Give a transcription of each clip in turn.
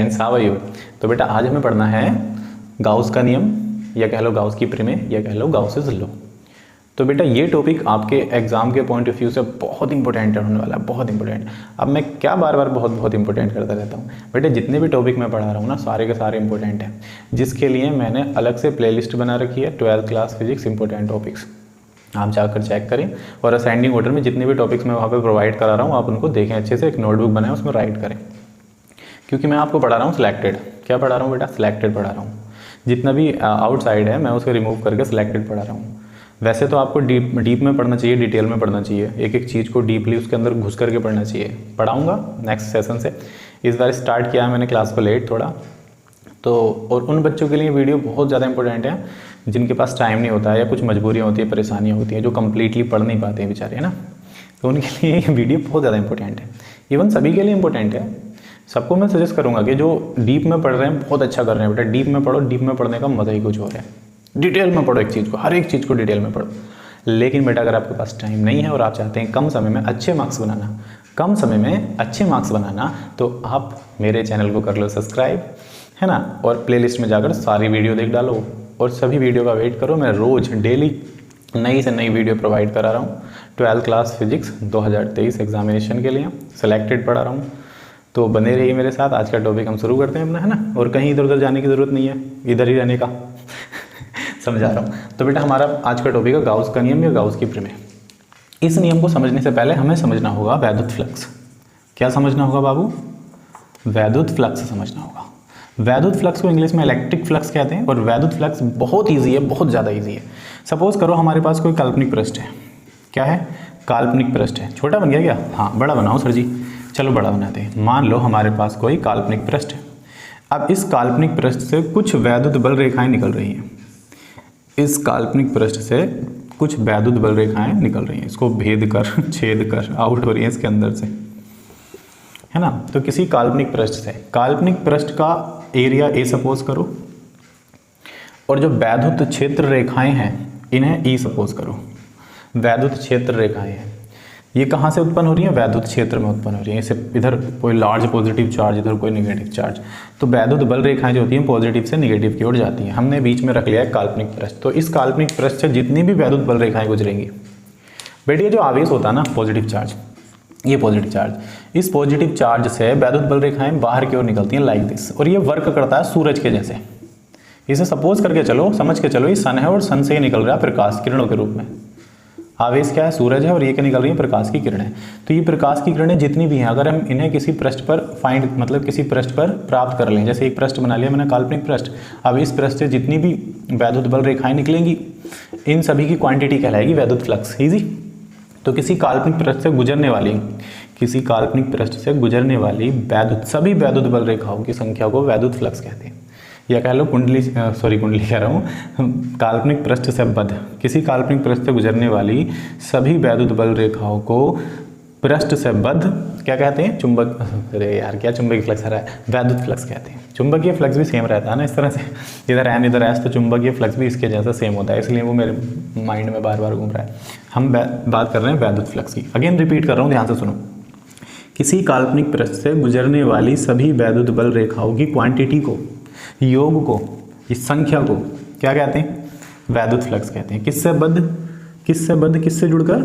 Friends, how are you. तो बेटा आज हमें पढ़ना है गाउस का नियम, या कह लो गाउस की प्रमेय, या कह लो गाउसेस लॉ। तो बेटा ये टॉपिक आपके एग्जाम के पॉइंट ऑफ व्यू से बहुत इंपॉर्टेंट होने वाला है, बहुत इंपॉर्टेंट। अब मैं क्या बार बार बहुत इंपॉर्टेंट करता रहता हूँ बेटा, जितने भी टॉपिक मैं पढ़ा रहा हूँ ना सारे के सारे इंपॉर्टेंट हैं, जिसके लिए मैंने अलग से प्लेलिस्ट बना रखी है 12th class physics important topics. आप जाकर चेक करें और असेंडिंग ऑर्डर में जितने भी टॉपिक्स मैं वहाँ पर प्रोवाइड करा रहा हूँ आप उनको देखें अच्छे से, एक नोटबुक बनाएं उसमें राइट करें। क्योंकि मैं आपको पढ़ा रहा हूँ सिलेक्टेड। क्या पढ़ा रहा हूँ बेटा? सिलेक्टेड पढ़ा रहा हूँ। जितना भी आउटसाइड है मैं उसको रिमूव करके सिलेक्टेड पढ़ा रहा हूँ। वैसे तो आपको डीप में पढ़ना चाहिए, डिटेल में पढ़ना चाहिए, एक एक चीज़ को डीपली उसके अंदर घुस करके पढ़ना चाहिए। पढ़ाऊँगा नेक्स्ट सेशन से। इस बार स्टार्ट किया है मैंने क्लास को लेट थोड़ा तो, और उन बच्चों के लिए वीडियो बहुत ज़्यादा इंपॉर्टेंट है जिनके पास टाइम नहीं होता है या कुछ मजबूरियाँ होती है, परेशानियाँ होती हैं, जो कम्प्लीटली पढ़ नहीं पाते हैं बेचारे, है ना। तो उनके लिए ये वीडियो बहुत ज़्यादा इंपॉर्टेंट है, इवन सभी के लिए इंपॉर्टेंट है। सबको मैं सजेस्ट करूँगा कि जो डीप में पढ़ रहे हैं बहुत अच्छा कर रहे हैं बेटा, डीप में पढ़ो। डीप में पढ़ने का मज़ा ही कुछ और है। डिटेल में पढ़ो एक चीज़ को, हर एक चीज़ को डिटेल में पढ़ो। लेकिन बेटा अगर आपके पास टाइम नहीं है और आप चाहते हैं कम समय में अच्छे मार्क्स बनाना, कम समय में अच्छे मार्क्स बनाना, तो आप मेरे चैनल को कर लो सब्सक्राइब, है ना, और प्लेलिस्ट में जाकर सारी वीडियो देख डालो और सभी वीडियो का वेट करो। मैं रोज़ डेली नई से नई वीडियो प्रोवाइड करा रहा हूँ 12th क्लास फिजिक्स 2023 एग्जामिनेशन के लिए, सिलेक्टेड पढ़ा रहा हूँ। तो बने रहिए मेरे साथ। आज का टॉपिक हम शुरू करते हैं अपना, है ना, और कहीं इधर उधर जाने की ज़रूरत नहीं है, इधर ही रहने का समझा रहा हूँ। तो बेटा हमारा आज का टॉपिक है गाउस का नियम या गाउस की प्रमेय। इस नियम को समझने से पहले हमें समझना होगा वैद्युत फ्लक्स। क्या समझना होगा बाबू? वैद्युत फ्लक्स समझना होगा। वैद्युत फ्लक्स को इंग्लिश में इलेक्ट्रिक फ्लक्स कहते हैं और वैद्युत फ्लक्स बहुत ईजी है, बहुत ज़्यादा ईजी है। सपोज करो हमारे पास कोई काल्पनिक पृष्ठ है। क्या है? काल्पनिक पृष्ठ है। छोटा बन गया क्या? हाँ बड़ा बनाओ सर जी। चलो बड़ा बनाते हैं। मान लो हमारे पास कोई काल्पनिक पृष्ठ है। अब इस काल्पनिक पृष्ठ से कुछ वैद्युत बल रेखाएं निकल रही हैं। इस काल्पनिक पृष्ठ से कुछ वैद्युत बल रेखाएं निकल रही हैं, इसको भेद कर छेद कर आउट हो रही है इसके अंदर से, है ना। तो किसी काल्पनिक पृष्ठ से, काल्पनिक पृष्ठ का एरिया ए सपोज करो और जो वैद्युत क्षेत्र रेखाएं हैं इन्हें ई सपोज करो। वैद्युत क्षेत्र रेखाएं हैं, ये कहाँ से उत्पन्न हो रही है? वैद्युत क्षेत्र में उत्पन्न हो रही है। इसे इधर कोई लार्ज पॉजिटिव चार्ज, इधर कोई नेगेटिव चार्ज। तो वैद्युत बल रेखाएं जो होती हैं पॉजिटिव से नेगेटिव की ओर जाती हैं। हमने बीच में रख लिया है काल्पनिक पृष्ठ। तो इस काल्पनिक पृष्ठ से जितनी भी वैद्युत बल रेखाएं गुजरेंगी, बेटा जो आवेश होता है ना पॉजिटिव चार्ज, ये पॉजिटिव चार्ज, इस पॉजिटिव चार्ज से वैद्युत बल रेखाएं बाहर की ओर निकलती हैं लाइक दिस, और ये वर्क करता है सूरज के जैसे। इसे सपोज करके चलो, समझ के चलो, ये सन है और सन से निकल रहा है प्रकाश किरणों के रूप में। आवेश क्या है? सूरज है और ये क्या निकल रही है? प्रकाश की किरणें। तो ये प्रकाश की किरणें जितनी भी हैं अगर हम इन्हें किसी पृष्ठ पर किसी पृष्ठ पर प्राप्त कर लें, जैसे एक पृष्ठ बना लिया मैंने काल्पनिक पृष्ठ, अब इस पृष्ठ से जितनी भी वैद्युत बल रेखाएं निकलेंगी इन सभी की क्वांटिटी कहलाएगी वैद्युत फ्लक्स। इजी। तो किसी काल्पनिक पृष्ठ से गुजरने वाली सभी वैद्युत बल रेखाओं की संख्या को वैद्युत फ्लक्स कहते हैं, या कह लो कुंडली कह रहा हूँ, काल्पनिक पृष्ठ से बद्ध, किसी काल्पनिक पृष्ठ से गुजरने वाली सभी वैद्युत बल रेखाओं को पृष्ठ से बद्ध क्या कहते हैं? चुंबक, अरे यार क्या चुंबकीय फ्लक्स है? वैद्युत फ्लक्स कहते हैं। चुंबकीय फ्लक्स भी सेम रहता है ना, इस तरह से इधर एन इधर एस, तो चुंबकीय फ्लक्स भी इसके जैसा सेम होता है, इसलिए वो मेरे माइंड में बार बार घूम रहा है। हम बात कर रहे हैं वैद्युत फ्लक्स की। अगेन रिपीट कर रहा हूँ, ध्यान से सुनो। किसी काल्पनिक पृष्ठ से गुजरने वाली सभी वैद्युत बल रेखाओं की क्वांटिटी को, योग को, इस संख्या को क्या कहते हैं? वैद्युत फ्लक्स कहते हैं। किससे बद्ध? किससे जुड़कर?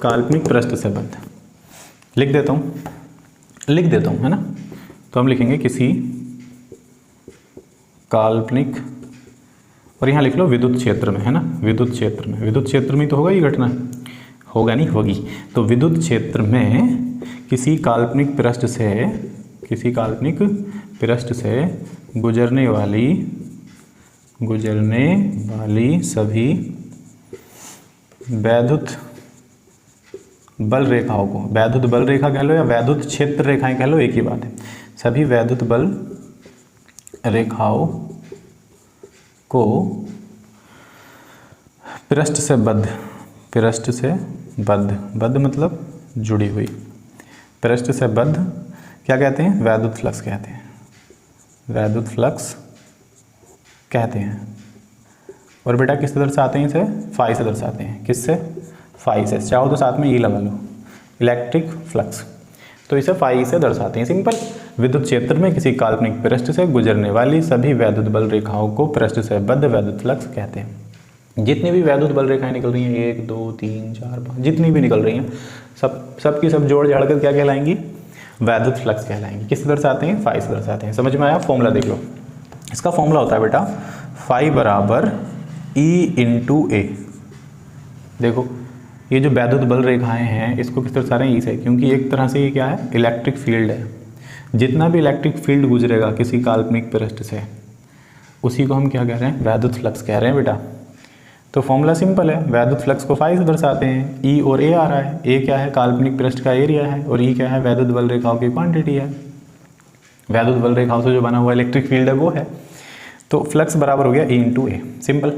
काल्पनिक पृष्ठ से बद्ध। लिख देता हूँ, है ना। तो हम लिखेंगे किसी काल्पनिक, और यहाँ लिख लो विद्युत क्षेत्र में, है ना, विद्युत क्षेत्र में तो होगा ये घटना, होगा नहीं, होगी। तो विद्युत क्षेत्र में किसी काल्पनिक पृष्ठ से गुजरने वाली सभी वैद्युत बल रेखाओं को, वैद्युत बल रेखा कह लो या वैद्युत क्षेत्र रेखाएं कह लो, एक ही बात है। सभी वैद्युत बल रेखाओं को पृष्ठ से बद्ध मतलब जुड़ी हुई, पृष्ठ से बद्ध क्या कहते हैं? वैद्युत फ्लक्स कहते हैं। वैद्युत फ्लक्स कहते हैं। और बेटा किससे दर्शाते हैं इसे? फाई से दर्शाते हैं। किससे? फाई से। चाहो तो साथ में ई लगा लो, इलेक्ट्रिक फ्लक्स। तो इसे फाई से दर्शाते हैं। सिंपल। विद्युत क्षेत्र में किसी काल्पनिक पृष्ठ से गुजरने वाली सभी वैद्युत बल रेखाओं को पृष्ठ से बद्ध वैद्युत फ्लक्स कहते हैं। जितनी भी वैद्युत बल रेखाएं निकल रही हैं, 1 2 3 4 5 जितनी भी निकल रही हैं, सब की सब जोड़ जाड़ कर क्या कहलाएंगी? वैद्युत फ्लक्स कहलाएंगी। किस दर्शाते हैं? फाई से दर्शाते हैं। समझ में आया? फॉर्मूला देख लो। इसका फॉर्मूला होता है बेटा फाई बराबर E/A। देखो ये जो वैद्युत बल रेखाएं हैं इसको किस तरह रहे हैं? ई से, क्योंकि एक तरह से ये क्या है? इलेक्ट्रिक फील्ड है। जितना भी इलेक्ट्रिक फील्ड गुजरेगा किसी काल्पनिक पृष्ठ से, उसी को हम क्या कह रहे हैं? वैद्युत फ्लक्स कह रहे हैं बेटा। तो फॉर्मूला सिंपल है, वैद्युत फ्लक्स को फाई से दर्शाते हैं। ई और ए आ रहा है, ए क्या है? काल्पनिक पृष्ठ का एरिया है, और ई क्या है? वैद्युत बल रेखाओं की क्वांटिटी है। वैद्युत बल रेखाओं से जो बना हुआ इलेक्ट्रिक फील्ड है वो है। तो फ्लक्स बराबर हो गया E/A, सिंपल।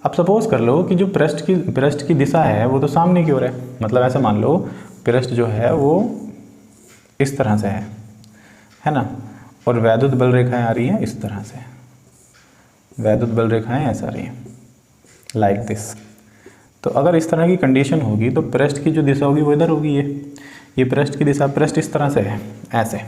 अब सपोज कर लो कि जो पृष्ठ की दिशा है वो तो सामने की ओर है। मतलब ऐसा मान लो पृष्ठ जो है वो इस तरह से है ना, और वैद्युत बल रेखाएं आ रही हैं इस तरह से। वैद्युत बल रेखाएं ऐसा आ रही हैं लाइक दिस। तो अगर इस तरह की कंडीशन होगी तो पृष्ठ की जो दिशा होगी वो इधर होगी। ये पृष्ठ की दिशा, पृष्ठ इस तरह से है ऐसे,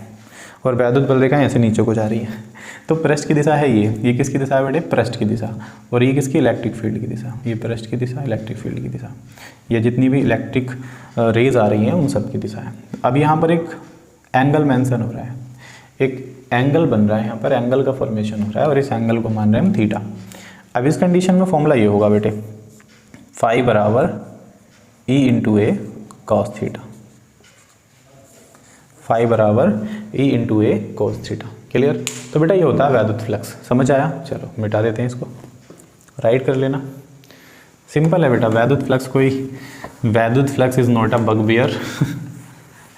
और वैद्युत बल रेखाएं ऐसे नीचे को जा रही हैं। तो पृष्ठ की दिशा है ये किसकी दिशा है बेटे? पृष्ठ की दिशा। और ये किसकी? इलेक्ट्रिक फील्ड की दिशा। ये पृष्ठ की दिशा, इलेक्ट्रिक फील्ड की दिशा। ये जितनी भी इलेक्ट्रिक रेज आ रही हैं उन सब की दिशा है। अब यहाँ पर एक एंगल मेंशन हो रहा है, एक एंगल बन रहा है, यहाँ पर एंगल का फॉर्मेशन हो रहा है, और इस एंगल को मान रहे हैं हम थीटा। अब इस कंडीशन में फॉर्मूला ये होगा बेटे, फाई बराबर E/A cos थीटा। फाई बराबर E/A cos थीटा। क्लियर? तो बेटा ये होता है वैद्युत फ्लक्स। समझ आया? चलो मिटा देते हैं इसको, राइट कर लेना। सिंपल है बेटा, वैद्युत फ्लक्स इज नॉट अ बगबियर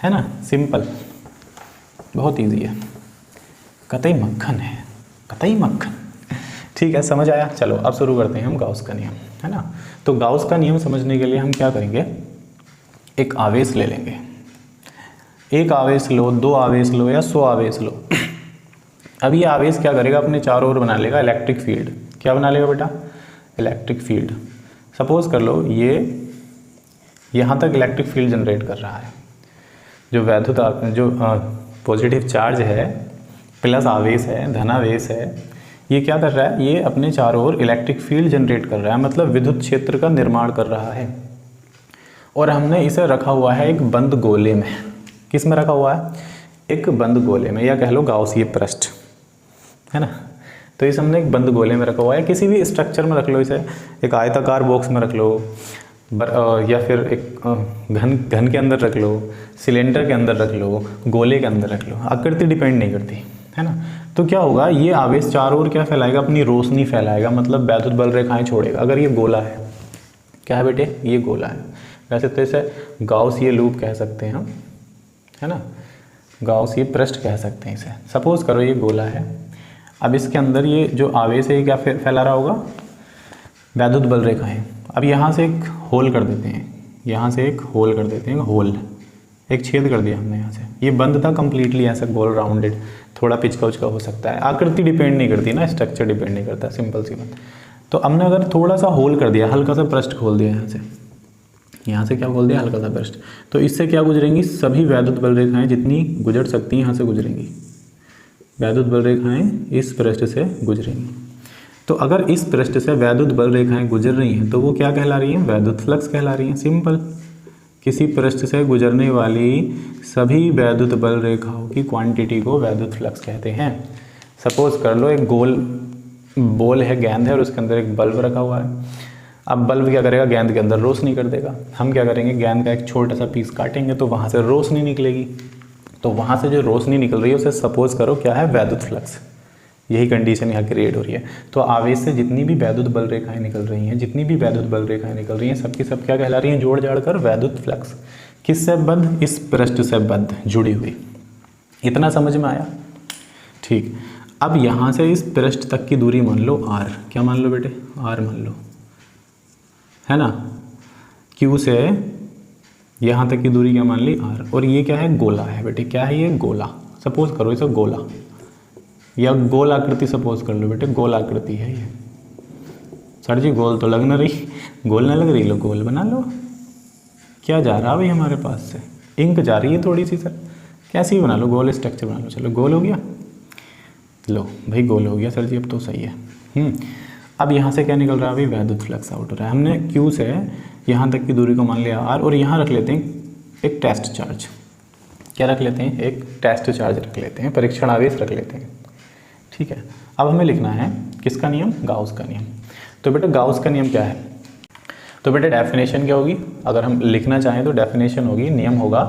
है ना, सिंपल, बहुत इजी है, कतई मक्खन है, कतई मक्खन। ठीक है, समझ आया? चलो अब शुरू करते हैं हम गाउस का नियम, है ना। तो गाउस का नियम समझने के लिए हम क्या करेंगे? एक आवेश ले लेंगे। एक आवेश लो, 2 आवेश लो, या 100 आवेश लो। अब ये आवेश क्या करेगा? अपने चारों ओर बना लेगा इलेक्ट्रिक फील्ड। क्या बना लेगा बेटा? Electric field. सपोज कर लो ये यहाँ तक इलेक्ट्रिक फील्ड जनरेट कर रहा है। जो पॉजिटिव चार्ज है प्लस आवेश है, धनावेश है, ये क्या कर रहा है? ये अपने चारों ओर इलेक्ट्रिक फील्ड जनरेट कर रहा है, मतलब विद्युत क्षेत्र का निर्माण कर रहा है। और हमने इसे रखा हुआ है एक बंद गोले में। किस में रखा हुआ है? एक बंद गोले में, या कह लो गाउसीय पृष्ठ, है ना। तो इसे हमने एक बंद गोले में रखा हुआ है। किसी भी स्ट्रक्चर में रख लो इसे, एक आयताकार बॉक्स में रख लो, या फिर एक घन के अंदर रख लो, सिलेंडर के अंदर रख लो, गोले के अंदर रख लो, आकृति डिपेंड नहीं करती, है ना। तो क्या होगा? ये आवेश चारों ओर क्या फैलाएगा? अपनी रोशनी फैलाएगा, मतलब वैद्युत बल रेखाएं छोड़ेगा। अगर ये गोला है, क्या है बेटे? ये गोला है। वैसे तो इसे गाउसीय लूप कह सकते हैं हम, है ना, गाउसीय पृष्ठ कह सकते हैं इसे। सपोज करो ये गोला है। अब इसके अंदर ये जो आवेश है ये क्या फैला रहा होगा? वैद्युत बल रेखाएं। अब यहाँ से एक होल कर देते हैं, यहाँ से एक होल कर देते हैं, होल, एक छेद कर दिया हमने यहाँ से। ये बंद था कम्प्लीटली ऐसा गोल राउंडेड, थोड़ा पिचका उचका हो सकता है, आकृति डिपेंड नहीं करती ना, स्ट्रक्चर डिपेंड नहीं करता, सिंपल सी बात। तो हमने अगर थोड़ा सा होल कर दिया, हल्का सा पृष्ठ खोल दिया यहाँ से क्या खोल दिया? हल्का सा पृष्ठ। तो इससे क्या गुजरेंगी? सभी वैद्युत बल रेखाएं जितनी गुजर सकती हैं यहाँ से गुजरेंगी। वैद्युत बल रेखाएं इस पृष्ठ से गुजरेंगी। तो अगर इस पृष्ठ से वैद्युत बल रेखाएं गुजर रही हैं तो वो क्या कहला रही हैं? वैद्युत फ्लक्स कहला रही हैं। सिंपल, किसी पृष्ठ से गुजरने वाली सभी वैद्युत बल रेखाओं की क्वांटिटी को वैद्युत फ्लक्स कहते हैं। सपोज कर लो एक गोल बॉल है, गेंद है, और उसके अंदर एक बल्ब रखा हुआ है। अब बल्ब क्या करेगा? गेंद के अंदर रोशनी कर देगा। हम क्या करेंगे? गेंद का एक छोटा सा पीस काटेंगे तो वहाँ से रोशनी निकलेगी। तो वहाँ से जो रोशनी निकल रही है उसे सपोज करो क्या है? वैद्युत फ्लक्स। यही कंडीशन यहाँ क्रिएट हो रही है। तो आवेश से जितनी भी वैद्युत बल रेखाएं निकल रही हैं, निकल रही हैं, सबकी सब क्या कहला रही हैं? जोड़ जाड़ कर वैद्युत फ्लक्स। किससे बद्ध? इस पृष्ठ से बद्ध, जुड़ी हुई। इतना समझ में आया? ठीक। अब यहाँ से इस पृष्ठ तक की दूरी मान लो r। क्या मान लो बेटे? r मान लो, है ना। Q से यहाँ तक की दूरी क्या मान ली? r। और ये क्या है? गोला है बेटे। क्या है ये? गोला। सपोज करो इसे गोला, या गोल आकृति सपोज कर लो बेटे, गोल आकृति है ये। सर जी गोल तो लग ना रही, गोल ना लग रही, लो गोल बना लो। क्या जा रहा है भाई हमारे पास से? इंक जा रही है थोड़ी सी सर, कैसे भी बना लो, गोल स्ट्रक्चर बना लो। चलो गोल हो गया, लो भाई गोल हो गया सर जी, अब तो सही है। अब यहाँ से क्या निकल रहा है अभी, वैद्युत फ्लक्स आउट हो रहा है। हमने Q से यहाँ तक की दूरी को मान लिया R, और यहाँ रख लेते हैं एक टेस्ट चार्ज। क्या रख लेते हैं, एक टेस्ट चार्ज रख लेते हैं, परीक्षण आवेश रख लेते हैं, ठीक है। अब हमें लिखना है किसका नियम, गाउस का नियम। तो बेटा गाउस का नियम क्या है, तो बेटा डेफिनेशन क्या होगी, अगर हम लिखना चाहें तो डेफिनेशन होगी, नियम होगा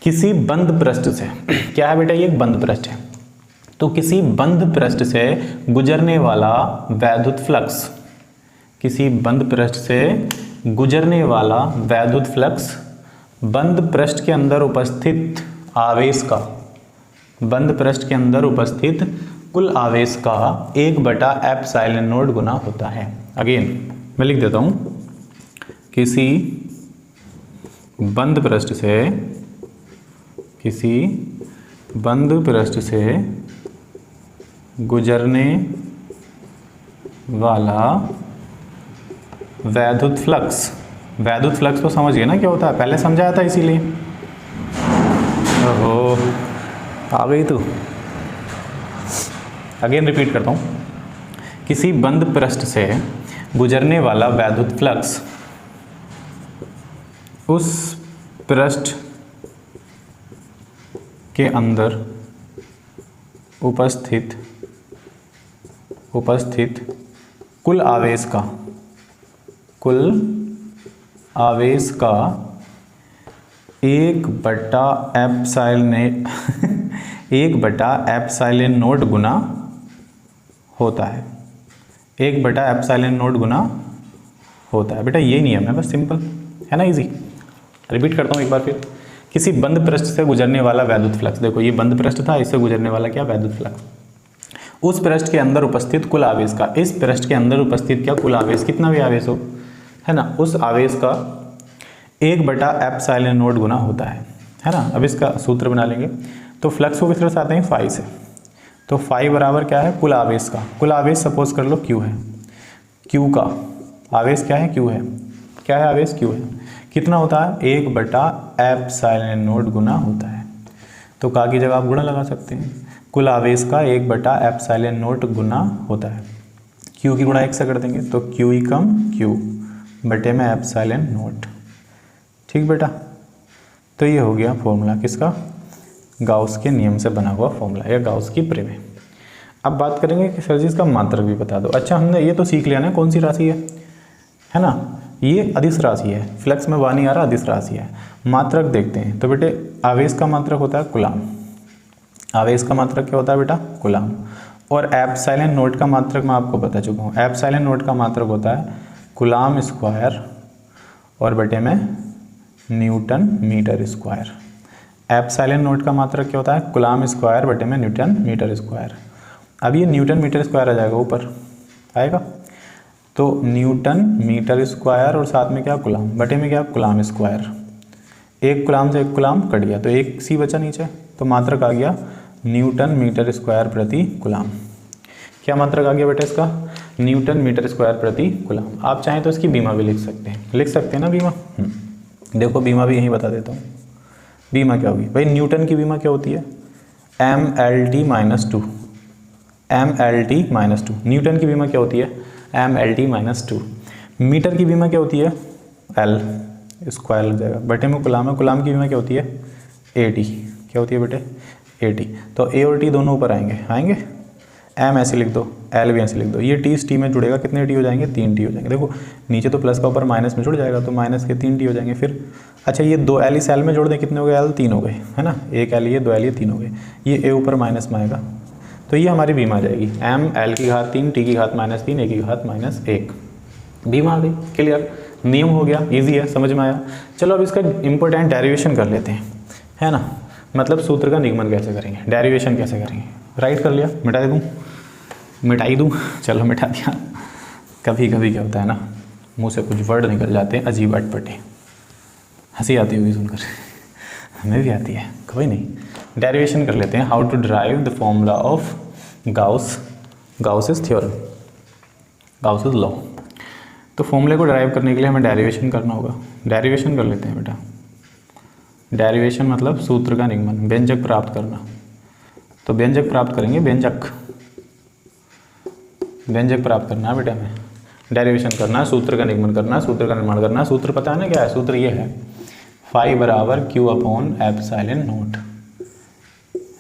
किसी बंद पृष्ठ से क्या है बेटा, ये एक बंद पृष्ठ है, तो किसी बंद पृष्ठ से गुजरने वाला वैद्युत फ्लक्स, किसी बंद पृष्ठ से गुजरने वाला वैद्युत फ्लक्स बंद पृष्ठ के अंदर उपस्थित आवेश का, बंद पृष्ठ के अंदर उपस्थित कुल आवेश का 1/ε0 गुना होता है। अगेन मैं लिख देता हूं, किसी बंद पृष्ठ से, किसी बंद पृष्ठ से गुजरने वाला वैद्युत फ्लक्स, वैद्युत फ्लक्स तो समझ गए ना क्या होता है, पहले समझाया था इसीलिए। ओहो आ गई तू। अगेन रिपीट करता हूँ, किसी बंद पृष्ठ से गुजरने वाला वैद्युत फ्लक्स उस पृष्ठ के अंदर उपस्थित कुल आवेश का, कुल आवेश का 1/ε0 गुना होता है, 1/ε0 गुना होता है। बेटा ये नियम है, बस सिंपल है ना, इजी। रिपीट करता हूँ एक बार फिर, किसी बंद पृष्ठ से गुजरने वाला वैद्युत फ्लक्स, देखो ये बंद पृष्ठ था, इससे गुजरने वाला क्या, वैद्युत फ्लक्स, उस पृष्ठ के अंदर उपस्थित कुल आवेश का, इस पृष्ठ के अंदर उपस्थित क्या, कुल आवेश, कितना भी आवेश हो, है ना, उस आवेश का 1/ε0 गुना होता है ना। अब इसका सूत्र बना लेंगे, तो फ्लक्स को किस तरह से आते हैं, फाई से, तो फाई बराबर क्या है, कुल आवेश का, कुल आवेश सपोज कर लो Q है, Q का आवेश क्या है, Q है, क्या है आवेश, Q है, कितना होता है, 1/ε0 गुना होता है। तो का की जगह आप गुणा लगा सकते हैं, कुल आवेश का 1/ε0 गुना होता है, Q की गुणा 1 से कर देंगे तो Q ही कम Q बटे में ε0, ठीक बेटा। तो ये हो गया फॉर्मूला किसका, गाउस के नियम से बना हुआ फॉर्मूला या गाउस की प्रमेय। अब बात करेंगे कि सर जी इसका मात्रक भी बता दो। अच्छा हमने ये तो सीख लिया ना कौन सी राशि है ना, ये अदिश राशि है, फ्लक्स में वानी आ रहा अदिश राशि है। मात्रक देखते हैं, तो बेटे आवेश का मात्रक होता है कुलाम, आवेश का मात्रक क्या होता है बेटा, कुलाम, और ε0 का मात्रक मैं आपको बता चुका हूँ, ε0 का मात्रक होता है कुलाम स्क्वायर और बटे में न्यूटन मीटर स्क्वायर। ε0 का मात्रक क्या होता है, कुलाम स्क्वायर बटे में न्यूटन मीटर स्क्वायर। अब ये न्यूटन मीटर स्क्वायर आ जाएगा, ऊपर आएगा, तो न्यूटन मीटर स्क्वायर और साथ में क्या, कुलाम बटे में क्या, कुलाम स्क्वायर, एक कुलाम से एक कुलाम कट गया तो एक सी बचा नीचे, तो मात्रक आ गया न्यूटन मीटर स्क्वायर प्रति कुलाम। क्या मात्रक आ गया बेटा इसका, न्यूटन मीटर स्क्वायर प्रति कुलाम। आप चाहें तो इसकी बीमा भी लिख सकते हैं, लिख सकते हैं ना बीमा। देखो बीमा भी यहीं बता देता हूँ, बीमा क्या होगी भाई, न्यूटन की बीमा क्या होती है, mLt-2, mLt-2। न्यूटन की बीमा क्या होती है, mLt-2। मीटर की बीमा क्या होती है, L स्क्वायर लग जाएगा, बटे में कुलाम है, कुलाम की बीमा क्या होती है, AT, क्या होती है बेटे, AT। तो A और T दोनों ऊपर आएंगे, M ऐसे लिख दो, L भी ऐसे लिख दो, ये T इस T में जुड़ेगा, कितने T हो जाएंगे, 3 T हो जाएंगे। देखो नीचे तो प्लस का ऊपर माइनस में जुड़ जाएगा, तो माइनस के 3 T हो जाएंगे। फिर अच्छा ये 2 L इस L में जोड़ दें, कितने हो गए, L 3 हो गए, है ना, एक L ये 2 L ये 3 हो गए, ये A ऊपर माइनस में आएगा, तो ये हमारी बीमा आ जाएगी, M L की घात 3 T की घात -3 A की घात -1, बीमा आ गई। क्लियर, नियम हो गया, ईजी है, समझ में आया। चलो अब इसका इंपॉर्टेंट डेरिवेशन कर लेते हैं, है ना, मतलब सूत्र का निगमन कैसे करेंगे, डेरिवेशन कैसे करेंगे। राइट कर लिया, मिटाई दूँ, चलो मिटा दिया। कभी कभी क्या होता है ना, मुंह से कुछ वर्ड निकल जाते हैं अजीब अटपटे, हंसी आती होगी सुनकर, हमें भी आती है, कोई नहीं। डेरिवेशन कर लेते हैं, how to derive the formula of Gauss theorem, Gauss law. तो फॉर्मूले को ड्राइव करने के लिए हमें डेरिवेशन करना होगा, डेरिवेशन कर लेते हैं बेटा। डेरिवेशन मतलब सूत्र का निगमन, व्यंजक प्राप्त करना। तो व्यंजक प्राप्त करेंगे, व्यंजक प्राप्त करना है बेटा हमें, डेरिवेशन करना है, सूत्र का निगमन करना है, सूत्र का निर्माण करना है। सूत्र पता है ना क्या है? सूत्र ये है फाई बराबर क्यू अपॉन एप्सिलॉन नोट,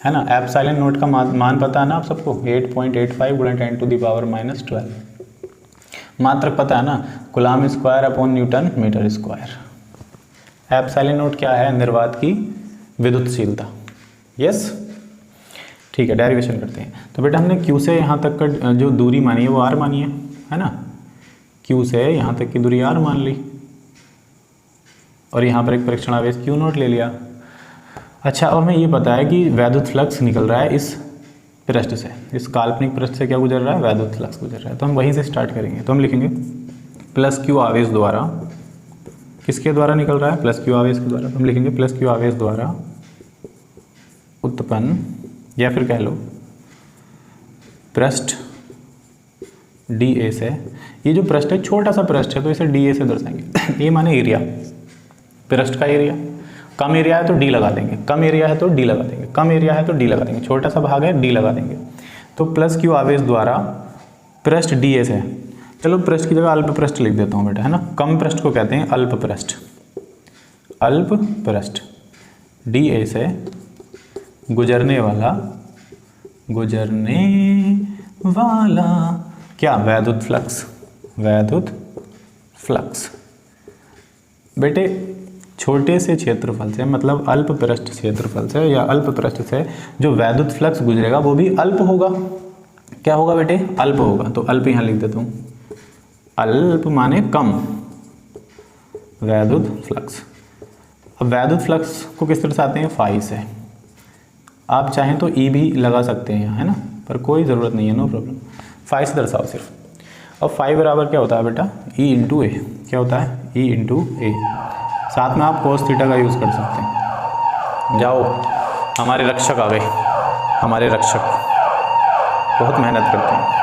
है ना। एप्सिलॉन नोट का मान पता है ना आप सबको, 8.85 गुणा 10⁻⁻12। मात्रक पता है ना, coulomb square upon newton metre square. Epsilon nought क्या है? निर्वात की विद्युतशीलता। यस, ठीक है, डेरिवेशन करते हैं। तो बेटा हमने Q से यहाँ तक का जो दूरी मानी है वो R मानी है ना। Q से यहाँ तक की दूरी R मान ली और यहाँ पर एक परीक्षण आवेश Q नोट ले लिया। अच्छा, अब हमें ये पता है कि वैद्युत फ्लक्स निकल रहा है इस पृष्ठ से, इस काल्पनिक पृष्ठ से क्या गुजर रहा है? वैद्युत फ्लक्स गुजर रहा है। तो हम वहीं से स्टार्ट करेंगे। तो हम लिखेंगे प्लस Q आवेश द्वारा, किसके द्वारा निकल रहा है? प्लस Q आवेश के द्वारा। तो हम लिखेंगे प्लस Q आवेश द्वारा उत्पन्न, या फिर कह लो पृष्ठ DA से, ये जो पृष्ठ है छोटा सा पृष्ठ है तो इसे DA से दर्शाएंगे। A माने एरिया, पृष्ठ का एरिया। कम एरिया है तो D लगा देंगे, कम एरिया है तो D लगा देंगे, कम एरिया है तो D लगा देंगे, छोटा सा भाग है D लगा देंगे। तो प्लस Q आवेश द्वारा पृष्ठ DA से, चलो पृष्ठ की जगह अल्प पृष्ठ लिख देता हूँ बेटा, है ना। कम पृष्ठ को कहते हैं अल्प पृष्ठ, अल्प पृष्ठ। DA से गुजरने वाला क्या? वैद्युत फ्लक्स, वैद्युत फ्लक्स। बेटे छोटे से क्षेत्रफल से, मतलब अल्प पृष्ठ क्षेत्रफल से या अल्प पृष्ठ से जो वैद्युत फ्लक्स गुजरेगा वो भी अल्प होगा। क्या होगा बेटे? अल्प होगा। तो अल्प यहाँ लिख देता हूँ, अल्प माने कम, वैद्युत फ्लक्स। अब वैद्युत फ्लक्स को किस तरह से आते हैं? फाई से। आप चाहें तो ई भी लगा सकते हैं यहाँ, है ना, पर कोई ज़रूरत नहीं है, नो प्रॉब्लम। फाई से दर्शाओ सिर्फ। अब फाई बराबर क्या होता है बेटा? ई इंटू ए। क्या होता है? ई इंटू ए। साथ में आप कोस थीटा का यूज़ कर सकते हैं। जाओ, हमारे रक्षक आ गए, हमारे रक्षक बहुत मेहनत करते हैं।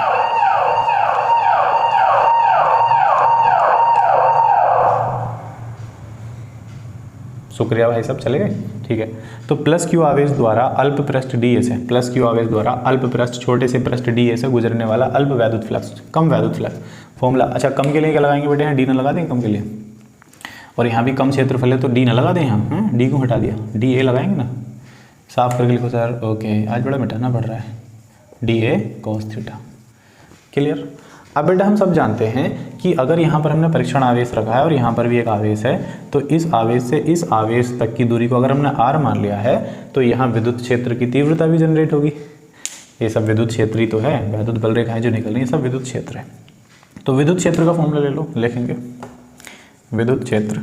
शुक्रिया भाई, सब चले गए, ठीक है। तो प्लस Q आवेश द्वारा अल्प पृष्ठ DA से, प्लस Q आवेश द्वारा अल्प पृष्ठ छोटे से पृष्ठ DA से गुजरने वाला अल्प वैद्युत फ्लक्स, कम वैद्युत फ्लक्स। फॉर्मूला, अच्छा कम के लिए क्या लगाएंगे बेटे? यहाँ D ना लगा दें कम के लिए, और यहाँ भी कम क्षेत्रफल है तो D ना लगा दें यहाँ, D को हटा दिया, DA लगाएंगे ना। साफ करके लिखो सर। ओके, आज बड़ा मिटाना पड़ रहा है। DA cos theta, clear. अब बेटा हम सब जानते हैं कि अगर यहाँ पर हमने परीक्षण आवेश रखा है और यहाँ पर भी एक आवेश है, तो इस आवेश से इस आवेश तक की दूरी को अगर हमने R मान लिया है तो यहाँ विद्युत क्षेत्र की तीव्रता भी जनरेट होगी। ये सब विद्युत क्षेत्र ही तो है, वैद्युत बल रेखाएं जो निकल रही हैं सब विद्युत क्षेत्र है। तो विद्युत क्षेत्र का फॉर्मूला ले लो, लिखेंगे विद्युत क्षेत्र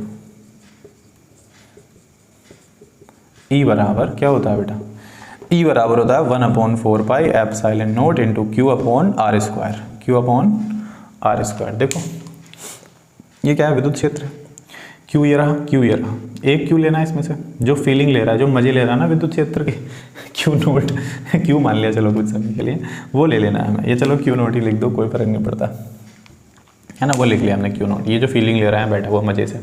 E बराबर क्या होता है बेटा? E बराबर होता है 1/4 pi epsilon note into Q upon R square, Q upon R square. देखो ये क्या है? विद्युत क्षेत्र। Q ये रहा, Q ये रहा, एक Q लेना है इसमें से, जो फीलिंग ले रहा है, जो मजे ले रहा है ना विद्युत क्षेत्र के, Q नोट Q मान लिया चलो कुछ समय के लिए, वो ले लेना है हमें। ये चलो Q नोट ही लिख दो, कोई फर्क नहीं पड़ता, है ना। वो लिख लिया हमने Q नोट, ये जो फीलिंग ले रहा है बैठा हुआ मजे से।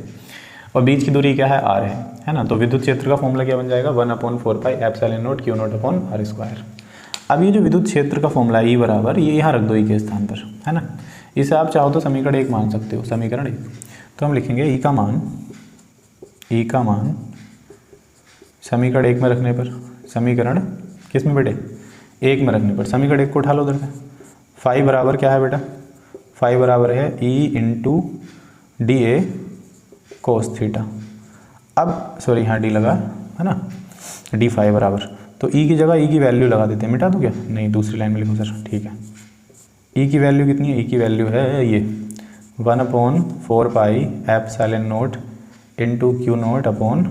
और बीच की दूरी क्या है? R है ना। तो विद्युत क्षेत्र का फॉर्मूला क्या बन जाएगा? 1/4 pi epsilon note Q naught upon R square. अब ये जो विद्युत क्षेत्र का फॉर्मूला E बराबर, ये यहाँ रख दो E के स्थान पर, है ना। इसे आप चाहो तो समीकरण 1 मान सकते हो, समीकरण 1। तो हम लिखेंगे E का मान समीकरण 1 में रखने पर, समीकरण किस में बेटे? 1 में रखने पर, समीकरण 1 को उठा लो उधर से। फाई बराबर क्या है बेटा? फाई बराबर है E into DA cos theta. अब सॉरी यहाँ D लगा, है ना, D फाई बराबर, तो E की जगह E की वैल्यू लगा देते हैं। मिटा दूँ क्या? नहीं, दूसरी लाइन में लिखो सर, ठीक है। E की वैल्यू कितनी है? E की वैल्यू है ये 1/4 pi epsilon note into Q naught upon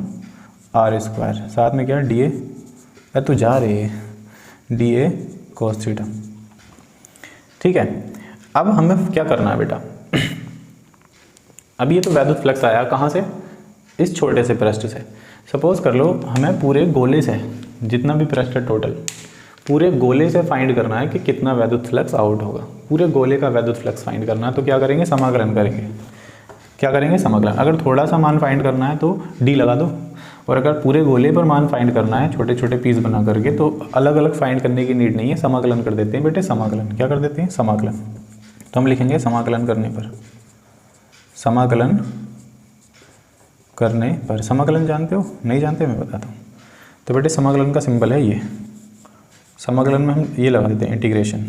R square, साथ में क्या? DA, अरे तू जा रहे है, DA कोस थीटा, ठीक है। अब हमें क्या करना है बेटा? अब ये तो वैद्युत फ्लक्स आया कहाँ से? इस छोटे से पृष्ठ से। सपोज कर लो हमें पूरे गोले से, जितना भी पृष्ठ है टोटल, पूरे गोले से फाइंड करना है कि कितना वैद्युत फ्लक्स आउट होगा। पूरे गोले का वैद्युत फ्लक्स फाइंड करना है तो क्या करेंगे? समाकलन करेंगे। क्या करेंगे? समाकलन। अगर थोड़ा सा मान फाइंड करना है तो D लगा दो, और अगर पूरे गोले पर मान फाइंड करना है छोटे छोटे पीस बना करके, तो अलग अलग फाइंड करने की नीड नहीं है, समाकलन कर देते हैं बेटे, समाकलन। क्या कर देते हैं? समाकलन। तो हम लिखेंगे समाकलन करने पर, समाकलन करने पर। समाकलन जानते हो? नहीं जानते? मैं बताता हूँ। तो बेटे समाकलन का सिंबल है ये, समाकलन में हम ये लगा देते हैं इंटीग्रेशन।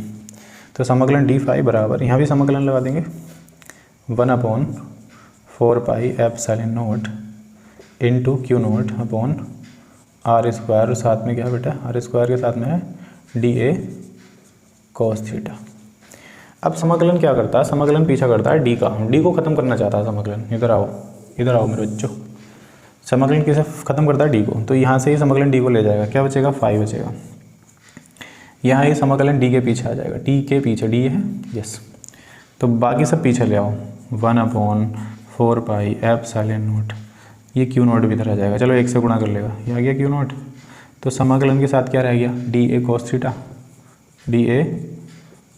तो समाकलन d फाई बराबर, यहाँ भी समाकलन लगा देंगे, 1/4 pi epsilon nought into q nought upon r square, साथ में क्या है बेटा? आर स्क्वायर के साथ में है dA cos थीटा। अब समाकलन क्या करता है? समाकलन पीछा करता है डी का, डी को ख़त्म करना चाहता है समाकलन। इधर आओ, इधर आओ मेरे बच्चों। समाकलन किसे ख़त्म करता है? डी को। तो यहाँ से ही समाकलन डी को ले जाएगा, क्या बचेगा? 5 बचेगा। यहाँ ये समाकलन डी के पीछे आ जाएगा, डी के पीछे, डी है यस। तो बाकी सब पीछे ले आओ, 1/4 पाई एप्सिलॉन नॉट, ये क्यू नॉट भी इधर आ जाएगा। चलो 1 से गुणा कर लेगा, ये आ गया क्यू नॉट। तो समाकलन के साथ क्या रह गया? dA cos theta, dA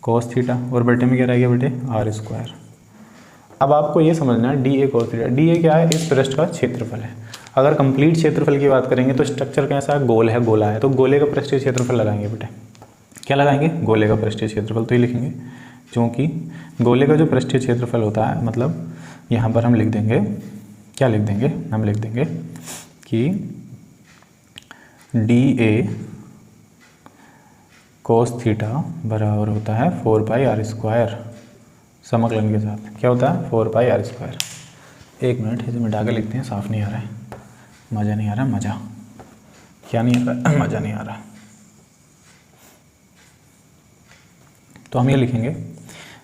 cos theta, और बटे में क्या रह गया बेटे? R square. अब आपको ये समझना है dA cos थीटा, dA क्या है? इस पृष्ठ का क्षेत्रफल है। अगर कंप्लीट क्षेत्रफल की बात करेंगे तो स्ट्रक्चर कैसा है? गोल है, गोला है, तो गोले का पृष्ठीय क्षेत्रफल लगाएंगे बेटे। क्या लगाएंगे? गोले का पृष्ठीय क्षेत्रफल। तो ये लिखेंगे, क्योंकि गोले का जो पृष्ठीय क्षेत्रफल होता है, मतलब यहाँ पर हम लिख देंगे, क्या लिख देंगे? हम लिख देंगे कि dA cos थीटा बराबर होता है 4 पाई आर स्क्वायर, समाकलन के साथ क्या होता है? 4 पाई आर स्क्वायर। 1 मिनट, इसे मिटा के लिखते हैं, साफ नहीं आ रहा है, मज़ा नहीं आ रहा, मज़ा क्या नहीं आ रहा? मज़ा नहीं आ रहा। तो हम ये लिखेंगे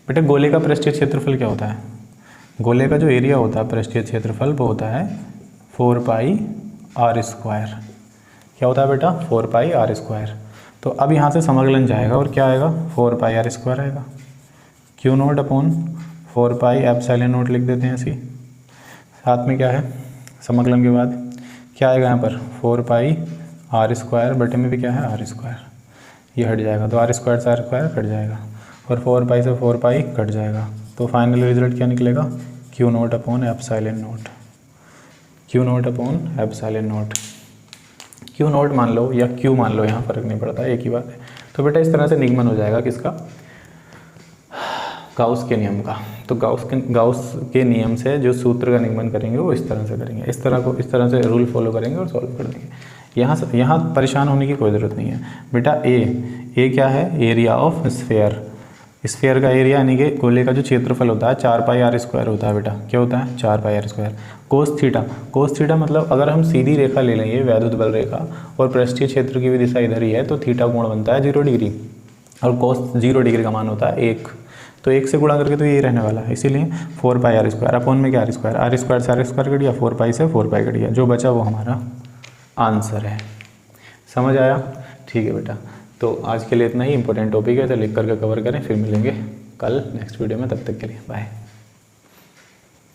बेटे, गोले का पृष्ठीय क्षेत्रफल क्या होता है? गोले का जो एरिया होता है पृष्ठीय क्षेत्रफल, वो होता है 4 पाई आर स्क्वायर। क्या होता है बेटा? 4 पाई आर स्क्वायर। तो अब यहाँ से समाकलन जाएगा और क्या आएगा? 4 पाई आर स्क्वायर आएगा, Q nought upon 4 pi epsilon not लिख देते हैं ऐसे। साथ में क्या है? समाकलन के बाद क्या आएगा यहाँ पर? 4 पाई आर स्क्वायर, बटे में भी क्या है? R square. ये हट जाएगा, तो आर स्क्वायर से आर स्क्वायर कट जाएगा, और 4 पाई से 4 पाई कट जाएगा। तो फाइनल रिजल्ट क्या निकलेगा? Q nought upon epsilon not, Q nought upon epsilon not. Q not मान लो या क्यू मान लो, यहाँ फ़र्क नहीं पड़ता, एक ही बात है। तो बेटा इस तरह से निगमन हो जाएगा किसका? गाउस के नियम का। तो गाउस के नियम से जो सूत्र का निगमन करेंगे वो इस तरह से करेंगे, इस तरह से रूल फॉलो करेंगे और सॉल्व कर देंगे। यहाँ परेशान होने की कोई ज़रूरत नहीं है बेटा। ए क्या है? Area of sphere. स्फेयर का एरिया यानी कि गोले का जो क्षेत्रफल होता है 4 पाई आर स्क्वायर होता है बेटा। क्या होता है? 4 पाई आर स्क्वायर। कोस थीटा मतलब अगर हम सीधी रेखा ले लेंगे, वैद्युत बल रेखा, और पृष्ठीय क्षेत्र की भी दिशा इधर ही है, तो थीटा कोण बनता है 0 डिग्री, और कोस 0 डिग्री का मान होता है 1। तो 1 से गुणा करके तो ये रहने वाला है, इसीलिए 4 पाई आर स्क्वायर अपॉन में क्या? आर स्क्वायर से आर स्क्वायर कट गया, 4 पाई से 4 पाई कट गया, जो बचा वो हमारा आंसर है। समझ आया? ठीक है बेटा। तो आज के लिए इतना ही, इंपॉर्टेंट टॉपिक है, तो लिख करके कवर करें, फिर मिलेंगे कल नेक्स्ट वीडियो में। तब तक के लिए बाय।